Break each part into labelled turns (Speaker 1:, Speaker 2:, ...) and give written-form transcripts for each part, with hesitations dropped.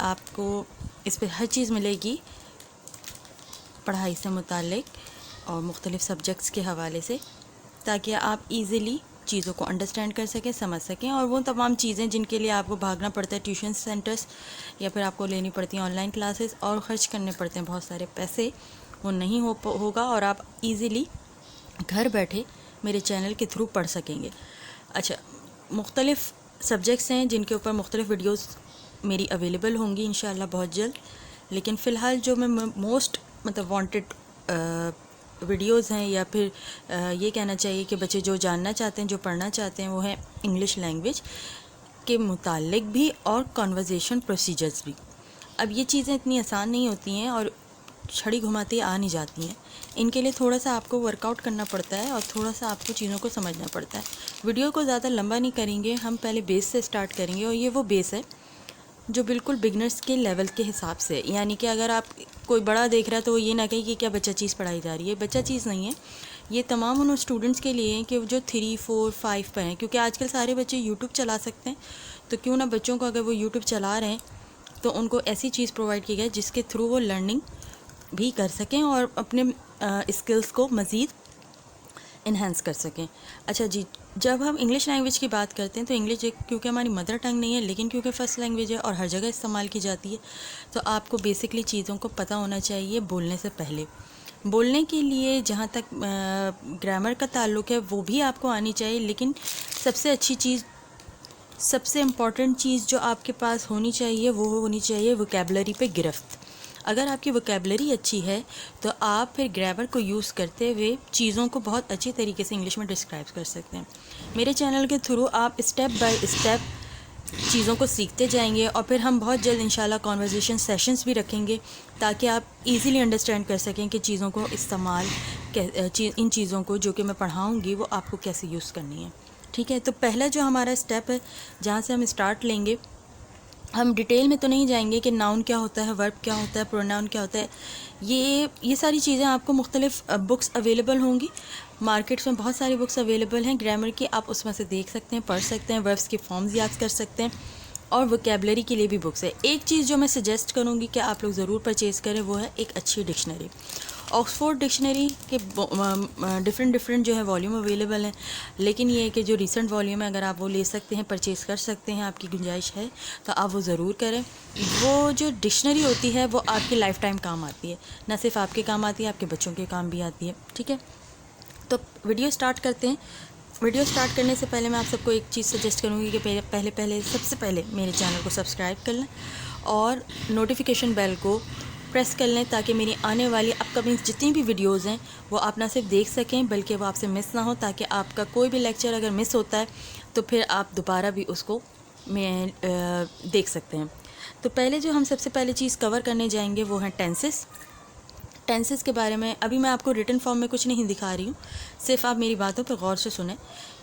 Speaker 1: आपको इस पर हर चीज़ मिलेगी पढ़ाई से मुतालिक और मुख्तलिफ़ सब्जेक्ट्स के हवाले से, ताकि आप इजीली चीज़ों को अंडरस्टैंड कर सकें, समझ सकें। और वो तमाम चीज़ें जिनके लिए आपको भागना पड़ता है ट्यूशन सेंटर्स या फिर आपको लेनी पड़ती हैं ऑनलाइन क्लासेस और ख़र्च करने पड़ते हैं बहुत सारे पैसे, वो नहीं होगा और आप इजीली घर बैठे मेरे चैनल के थ्रू पढ़ सकेंगे। अच्छा, मुख्तलिफ़ सब्जेक्ट्स हैं जिनके ऊपर मुख्तलिफ़ वीडियोस मेरी अवेलेबल होंगी इंशाअल्लाह बहुत जल्द। लेकिन फ़िलहाल जो मैं मोस्ट वांटेड वीडियोस हैं या फिर ये कहना चाहिए कि बच्चे जो जानना चाहते हैं, जो पढ़ना चाहते हैं, वो है इंग्लिश लैंग्वेज के मुतालिक भी और कन्वर्सेशन प्रोसीजर्स भी। अब ये चीज़ें इतनी आसान नहीं होती हैं और छड़ी घुमाती आ नहीं जाती हैं। इनके लिए थोड़ा सा आपको वर्कआउट करना पड़ता है और थोड़ा सा आपको चीज़ों को समझना पड़ता है। वीडियो को ज़्यादा लंबा नहीं करेंगे, हम पहले बेस से स्टार्ट करेंगे और ये वो बेस है जो बिल्कुल बिगनर्स के लेवल के हिसाब से, यानी कि अगर आप कोई बड़ा देख रहा है तो वो ये ना कहे कि क्या बच्चा चीज़ पढ़ाई जा रही है। बच्चा चीज़ नहीं है, ये तमाम उन स्टूडेंट्स के लिए हैं कि जो 3, 4, 5 पे हैं, क्योंकि आजकल सारे बच्चे यूट्यूब चला सकते हैं। तो क्यों ना बच्चों को, अगर वो यूट्यूब चला रहे हैं तो उनको ऐसी चीज़ प्रोवाइड की जाए जिसके थ्रू वो लर्निंग भी कर सकें और अपने स्किल्स को मज़ीद इन्हेंस कर सकें। अच्छा जी, जब हम इंग्लिश लैंग्वेज की बात करते हैं तो इंग्लिश क्योंकि हमारी मदर टंग नहीं है, लेकिन क्योंकि फ़र्स्ट लैंग्वेज है और हर जगह इस्तेमाल की जाती है, तो आपको बेसिकली चीज़ों को पता होना चाहिए बोलने से पहले। बोलने के लिए जहाँ तक ग्रामर का ताल्लुक़ है वो भी आपको आनी चाहिए, लेकिन सबसे अच्छी चीज़, सबसे इम्पॉर्टेंट चीज़ जो आपके पास होनी चाहिए वो होनी चाहिए वोकैबुलरी पे गिरफ्त। अगर आपकी वोकैबुलरी अच्छी है तो आप फिर ग्रामर को यूज़ करते हुए चीज़ों को बहुत अच्छी तरीके से इंग्लिश में डिस्क्राइब कर सकते हैं। मेरे चैनल के थ्रू आप स्टेप बाय स्टेप चीज़ों को सीखते जाएंगे और फिर हम बहुत जल्द इंशाल्लाह कॉन्वर्सेशन सेशंस भी रखेंगे ताकि आप इजीली अंडरस्टैंड कर सकें कि चीज़ों को इस्तेमाल, इन चीज़ों को जो कि मैं पढ़ाऊँगी वो आपको कैसे यूज़ करनी है। ठीक है, तो पहला जो हमारा स्टेप है जहाँ से हम स्टार्ट लेंगे, हम डिटेल में तो नहीं जाएंगे कि नाउन क्या होता है, वर्ब क्या होता है, प्रोनाउन क्या होता है। ये सारी चीज़ें आपको मुख्तलिफ़ बुक्स अवेलेबल होंगी, मार्केट्स में बहुत सारी बुक्स अवेलेबल हैं ग्रामर की, आप उसमें से देख सकते हैं, पढ़ सकते हैं, वर्ब्स के फॉर्म्स याद कर सकते हैं और वोकैबुलरी के लिए भी बुक्स है। एक चीज़ जो मैं सजेस्ट करूँगी कि आप लोग ज़रूर परचेज़ करें वो है एक अच्छी डिक्शनरी। ऑक्सफोर्ड डिक्शनरी के डिफरेंट जो है वॉल्यूम अवेलेबल हैं, लेकिन ये है कि जो रीसेंट वॉल्यूम है अगर आप वो ले सकते हैं, परचेज़ कर सकते हैं, आपकी गुंजाइश है तो आप वो ज़रूर करें। वो जो डिक्शनरी होती है वो आपकी लाइफ टाइम काम आती है, ना सिर्फ आपके काम आती है, आपके बच्चों के काम भी आती है। ठीक है, तो वीडियो स्टार्ट करते हैं। वीडियो स्टार्ट करने से पहले मैं आप सबको एक चीज़ सजेस्ट करूँगी कि सबसे पहले मेरे चैनल को सब्सक्राइब कर लें और नोटिफिकेशन बेल को प्रेस कर लें ताकि मेरी आने वाली अपकमिंग जितनी भी वीडियोज़ हैं वो आप ना सिर्फ देख सकें बल्कि वो आपसे मिस ना हो, ताकि आपका कोई भी लेक्चर अगर मिस होता है तो फिर आप दोबारा भी उसको देख सकते हैं। तो पहले जो हम सबसे पहले चीज़ कवर करने जाएंगे वो है टेंसेस। टेंसेस के बारे में अभी मैं आपको रिटन फॉर्म में कुछ नहीं दिखा रही हूँ, सिर्फ आप मेरी बातों पर गौर से सुने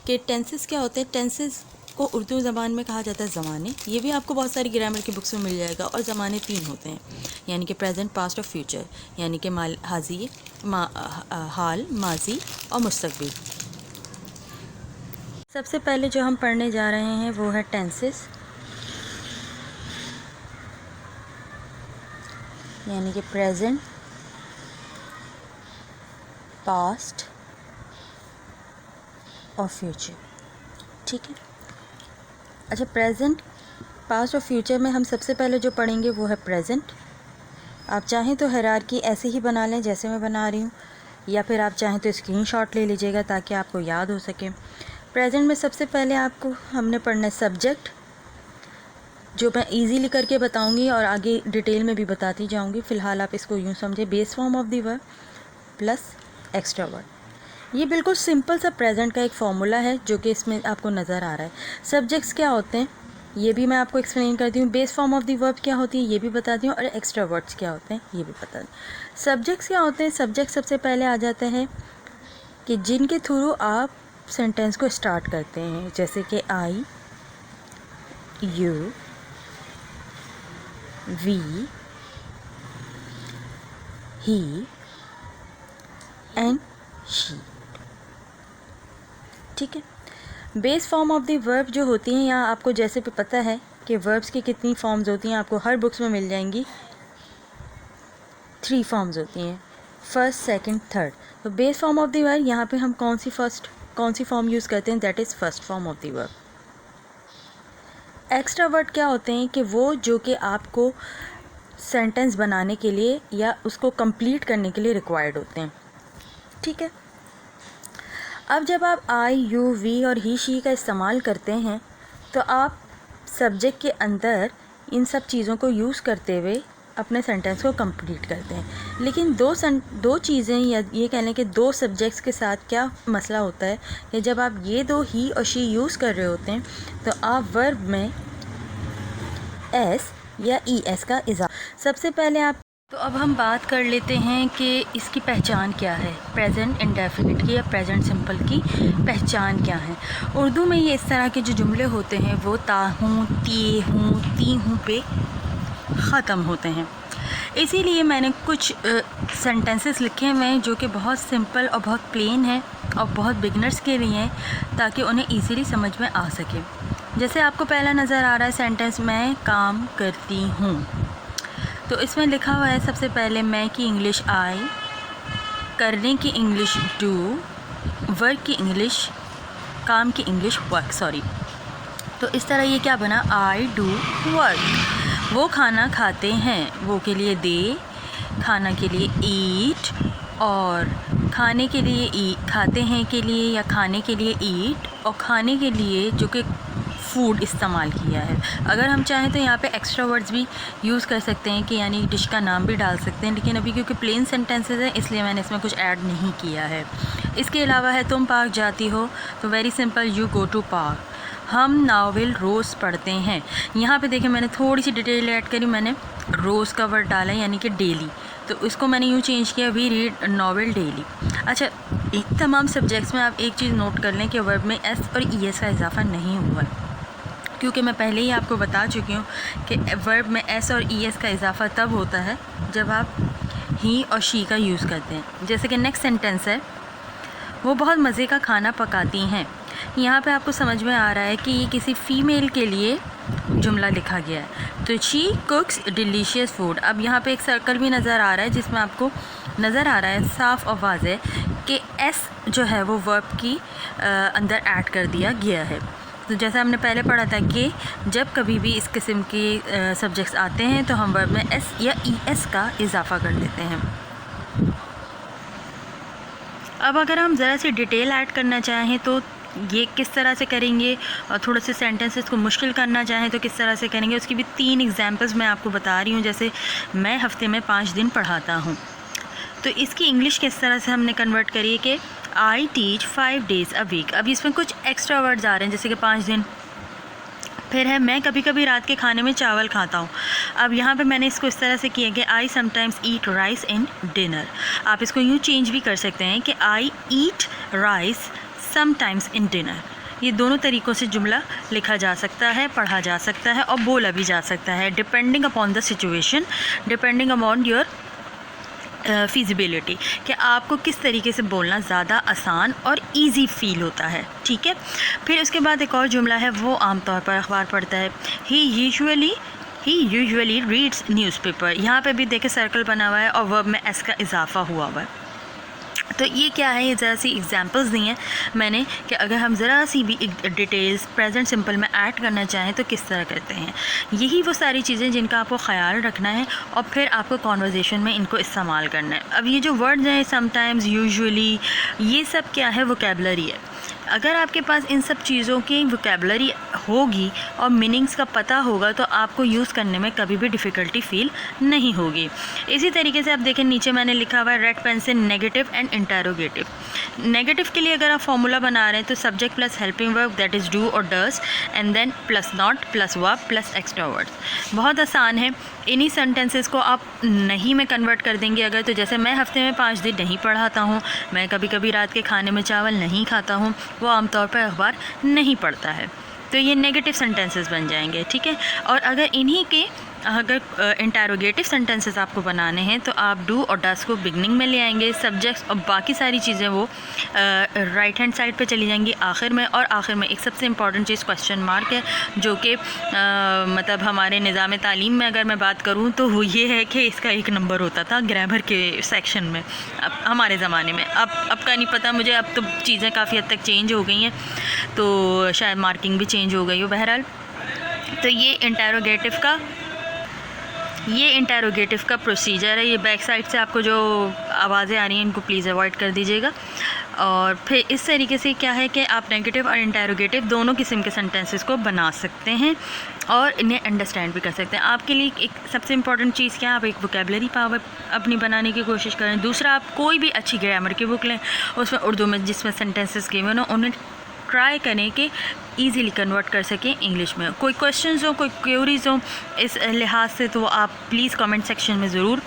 Speaker 1: कि टेंसेस क्या होते हैं। टेंसेस को उर्दू ज़बान में कहा जाता है ज़माने। ये भी आपको बहुत सारी ग्रामर की बुक्स में मिल जाएगा। और ज़माने 3 होते हैं, यानी कि प्रेजेंट, पास्ट और फ्यूचर, यानी कि हाजी, हाल, माजी और मुस्तकबिल। सबसे पहले जो हम पढ़ने जा रहे हैं वो है टेंसेस, यानी कि प्रेजेंट, पास्ट और फ्यूचर। ठीक है, अच्छा, प्रेजेंट, पास्ट और फ्यूचर में हम सबसे पहले जो पढ़ेंगे वो है प्रेजेंट। आप चाहें तो हायरार्की ऐसे ही बना लें जैसे मैं बना रही हूँ, या फिर आप चाहें तो स्क्रीनशॉट ले लीजिएगा ताकि आपको याद हो सके। प्रेजेंट में सबसे पहले आपको हमने पढ़ना है सब्जेक्ट, जो मैं इजीली करके बताऊंगी और आगे डिटेल में भी बताती जाऊंगी। फ़िलहाल आप इसको यूँ समझें, base form of the verb plus extra word. ये बिल्कुल सिंपल सा प्रेजेंट का एक फार्मूला है जो कि इसमें आपको नज़र आ रहा है। सब्जेक्ट्स क्या होते हैं ये भी मैं आपको एक्सप्लेन करती हूँ, base form of the verb क्या होती है ये भी बताती हूँ, और एक्स्ट्रा वर्ड्स क्या होते हैं ये भी बता दूँ। सब्जेक्ट्स क्या होते हैं, सब्जेक्ट सबसे पहले आ जाते हैं कि जिनके थ्रू आप सेंटेंस को स्टार्ट करते हैं, जैसे कि I, you, we, he and she. ठीक है, base form of the verb जो होती हैं, यहाँ आपको जैसे भी पता है कि वर्ब्स की कितनी फॉर्म्स होती हैं, आपको हर बुक्स में मिल जाएंगी। 3 फॉर्म्स होती हैं, फर्स्ट, सेकंड, थर्ड। तो base form of the verb यहाँ पे हम कौन सी फॉर्म यूज़ करते हैं, that is first form of the verb. Extra word क्या होते हैं कि वो जो कि आपको सेंटेंस बनाने के लिए या उसको कंप्लीट करने के लिए रिक्वायर्ड होते हैं, ठीक है। अब जब आप आई, यू, वी और ही, शी का इस्तेमाल करते हैं तो आप सब्जेक्ट के अंदर इन सब चीज़ों को यूज़ करते हुए अपने सेंटेंस को कंप्लीट करते हैं। लेकिन दो चीज़ें या ये कह लें कि 2 सब्जेक्ट्स के साथ क्या मसला होता है कि जब आप ये 2 ही और शी यूज़ कर रहे होते हैं तो आप वर्ब में एस या ई एस का इजाफा। सबसे पहले आप तो अब हम बात कर लेते हैं कि इसकी पहचान क्या है, प्रेजेंट इंडेफिनिट की या प्रेजेंट सिंपल की पहचान क्या है। उर्दू में ये इस तरह के जो जुमले होते हैं वो ता हूँ, ती हूँ, ती हूँ पे ख़त्म होते हैं। इसीलिए मैंने कुछ सेंटेंसेस लिखे हुए हैं जो कि बहुत सिंपल और बहुत प्लेन है और बहुत बिगनर्स के लिए हैं ताकि उन्हें ईज़िली समझ में आ सके। जैसे आपको पहला नज़र आ रहा है सेंटेंस, मैं काम करती हूँ। तो इसमें लिखा हुआ है सबसे पहले मैं की इंग्लिश आई, करने की इंग्लिश डू, वर्क की इंग्लिश, काम की इंग्लिश वर्क, सॉरी। तो इस तरह ये क्या बना, आई डू वर्क। वो खाना खाते हैं, वो के लिए दे, खाना के लिए ईट, और खाने के लिए खाते हैं के लिए या खाने के लिए ईट, और खाने के लिए जो कि फूड इस्तेमाल किया है। अगर हम चाहें तो यहाँ पे एक्स्ट्रा वर्ड्स भी यूज़ कर सकते हैं कि यानी डिश का नाम भी डाल सकते हैं, लेकिन अभी क्योंकि प्लेन सेंटेंसेस हैं इसलिए मैंने इसमें कुछ ऐड नहीं किया है। इसके अलावा है तुम पार्क जाती हो, तो very simple, you go to park. हम नावल रोज़ पढ़ते हैं। यहाँ पे देखिए मैंने थोड़ी सी डिटेल ऐड करी, मैंने रोज़ का वर्ड डाला यानी कि डेली, तो इसको मैंने यूँ चेंज किया, वी रीड नॉवल डेली। अच्छा, इन तमाम सब्जेक्ट्स में आप एक चीज़ नोट कर लें कि वर्ब में एस और ई एस का इजाफा नहीं हुआ है, क्योंकि मैं पहले ही आपको बता चुकी हूँ कि वर्ब में एस और ई एस का इजाफा तब होता है जब आप ही और शी का यूज़ करते हैं। जैसे कि नेक्स्ट सेंटेंस है, वो बहुत मज़े का खाना पकाती हैं। यहाँ पे आपको समझ में आ रहा है कि ये किसी फ़ीमेल के लिए जुमला लिखा गया है। तो शी कुक्स डिलीशियस फूड। अब यहाँ पे एक सर्कल भी नज़र आ रहा है जिसमें आपको नज़र आ रहा है साफ़ और वाज़ेह कि एस जो है वो वर्ब की अंदर ऐड कर दिया गया है। तो जैसा हमने पहले पढ़ा था कि जब कभी भी इस किस्म के सब्जेक्ट्स आते हैं तो हम वर्ब में एस या ई एस का इजाफा कर देते हैं। अब अगर हम ज़रा सी डिटेल ऐड करना चाहें तो ये किस तरह से करेंगे, और थोड़े से सेंटेंसेस को मुश्किल करना चाहें तो किस तरह से करेंगे, उसकी भी 3 एग्जांपल्स मैं आपको बता रही हूँ। जैसे मैं हफ्ते में 5 दिन पढ़ाता हूँ, तो इसकी इंग्लिश किस तरह से हमने कन्वर्ट करी है कि I teach 5 days a week। अब इसमें कुछ एक्स्ट्रा वर्ड्स आ रहे हैं जैसे कि 5 दिन। फिर है मैं कभी कभी रात के खाने में चावल खाता हूँ। अब यहाँ पे मैंने इसको इस तरह से किया कि I sometimes eat rice in dinner. आप इसको यूँ चेंज भी कर सकते हैं कि I eat rice sometimes in dinner. ये दोनों तरीक़ों से जुमला लिखा जा सकता है, पढ़ा जा सकता है और बोला भी जा सकता है, depending upon the situation, depending upon your feasibility, कि आपको किस तरीके से बोलना ज़्यादा आसान और इजी फील होता है। ठीक है, फिर उसके बाद एक और जुमला है, वो आमतौर पर अखबार पढ़ता है। ही यूजुअली रीड्स न्यूज़पेपर। यहाँ पे भी देखे सर्कल बना हुआ है और वर्ब में एस का इजाफा हुआ है। तो ये क्या है, ये ज़रा सी एग्जांपल्स दी हैं मैंने कि अगर हम ज़रा सी भी डिटेल्स प्रेजेंट सिंपल में ऐड करना चाहें तो किस तरह करते हैं। यही वो सारी चीज़ें जिनका आपको ख्याल रखना है और फिर आपको कॉन्वर्जेसन में इनको इस्तेमाल करना है। अब ये जो वर्ड्स हैं समटाइम्स, यूजुअली, ये सब क्या है, वोकैबुलरी है। अगर आपके पास इन सब चीज़ों की वोकैबुलरी होगी और मीनिंग्स का पता होगा तो आपको यूज़ करने में कभी भी डिफ़िकल्टी फ़ील नहीं होगी। इसी तरीके से आप देखें नीचे मैंने लिखा हुआ है रेड पेन से नेगेटिव एंड इंटरोगेटिव। नेगेटिव के लिए अगर आप फॉर्मूला बना रहे हैं तो subject plus helping verb that is do और does and then plus not plus verb plus extra words. बहुत आसान है। इन्हीं सेंटेंसेस को आप नहीं में कन्वर्ट कर देंगे अगर, तो जैसे मैं हफ्ते में 5 दिन नहीं पढ़ाता हूँ, मैं कभी कभी रात के खाने में चावल नहीं खाता हूँ, वो आमतौर पर अखबार नहीं पढ़ता है, तो ये नेगेटिव सेंटेंसेस बन जाएंगे। ठीक है, और अगर इन्हीं के अगर इंटेरोगेटिव सेंटेंसेस आपको बनाने हैं तो आप डू और डस को बिगनिंग में ले आएंगे, सब्जेक्ट्स और बाकी सारी चीज़ें वो राइट हैंड साइड पे चली जाएंगी आखिर में। और आखिर में एक सबसे इम्पॉर्टेंट चीज़ क्वेश्चन मार्क है, जो कि मतलब हमारे निज़ाम तालीम में अगर मैं बात करूँ तो वो ये है कि इसका 1 नंबर होता था ग्रामर के सेक्शन में अब हमारे ज़माने में। अब का नहीं पता मुझे, अब तो चीज़ें काफ़ी हद तक चेंज हो गई हैं, तो शायद मार्किंग भी चेंज हो गई हो। बहरहाल तो ये इंटेरोगेटिव का प्रोसीजर है। ये बैक साइड से आपको जो आवाज़ें आ रही हैं इनको प्लीज़ अवॉइड कर दीजिएगा। और फिर इस तरीके से क्या है कि आप नेगेटिव और इंटेरोगेटिव दोनों किस्म के सेंटेंसेस को बना सकते हैं और इन्हें अंडरस्टैंड भी कर सकते हैं। आपके लिए एक सबसे इम्पॉर्टेंट चीज़ क्या है, आप एक वोकेबलरी पावर अपनी बनाने की कोशिश करें। दूसरा, आप कोई भी अच्छी ग्रामर की बुक लें, उसमें उर्दू में जिसमें सेंटेंसेस गिवन हो उन्हें ट्राई करें कि ईज़िली कन्वर्ट कर सकें इंग्लिश में। कोई क्वेश्चंस हो, कोई क्वेरीज हो इस लिहाज से, तो आप प्लीज़ कमेंट सेक्शन में ज़रूर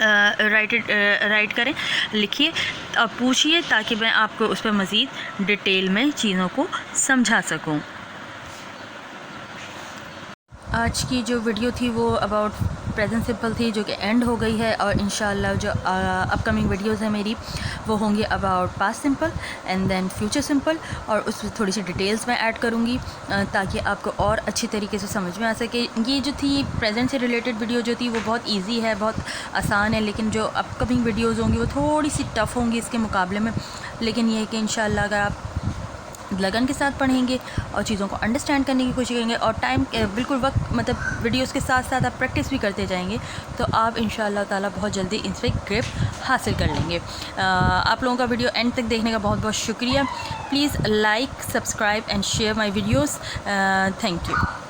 Speaker 1: राइट करें, लिखिए और पूछिए, ताकि मैं आपको उस पर मज़ीद डिटेल में चीज़ों को समझा सकूं। आज की जो वीडियो थी वो अबाउट प्रेजेंट सिंपल थी, जो कि एंड हो गई है। और इंशाल्लाह जो अपकमिंग वीडियोस है मेरी वो होंगी about past simple and then future simple, और उसमें थोड़ी सी डिटेल्स मैं ऐड करूँगी ताकि आपको और अच्छी तरीके से समझ में आ सके। ये जो थी प्रेजेंट से रिलेटेड वीडियो जो थी वो बहुत ईजी है, बहुत आसान है, लेकिन जो अपकमिंग वीडियोज़ होंगी वो थोड़ी सी टफ़ होंगी इसके मुकाबले में। लेकिन ये है कि इंशाल्लाह अगर आप लगन के साथ पढ़ेंगे और चीज़ों को अंडरस्टैंड करने की कोशिश करेंगे और टाइम बिल्कुल वक्त मतलब वीडियोस के साथ साथ आप प्रैक्टिस भी करते जाएंगे, तो आप इंशाअल्लाह ताला बहुत जल्दी इन पर ग्रिप हासिल कर लेंगे। आप लोगों का वीडियो एंड तक देखने का बहुत बहुत शुक्रिया। Please like, subscribe and share my videos. Thank you.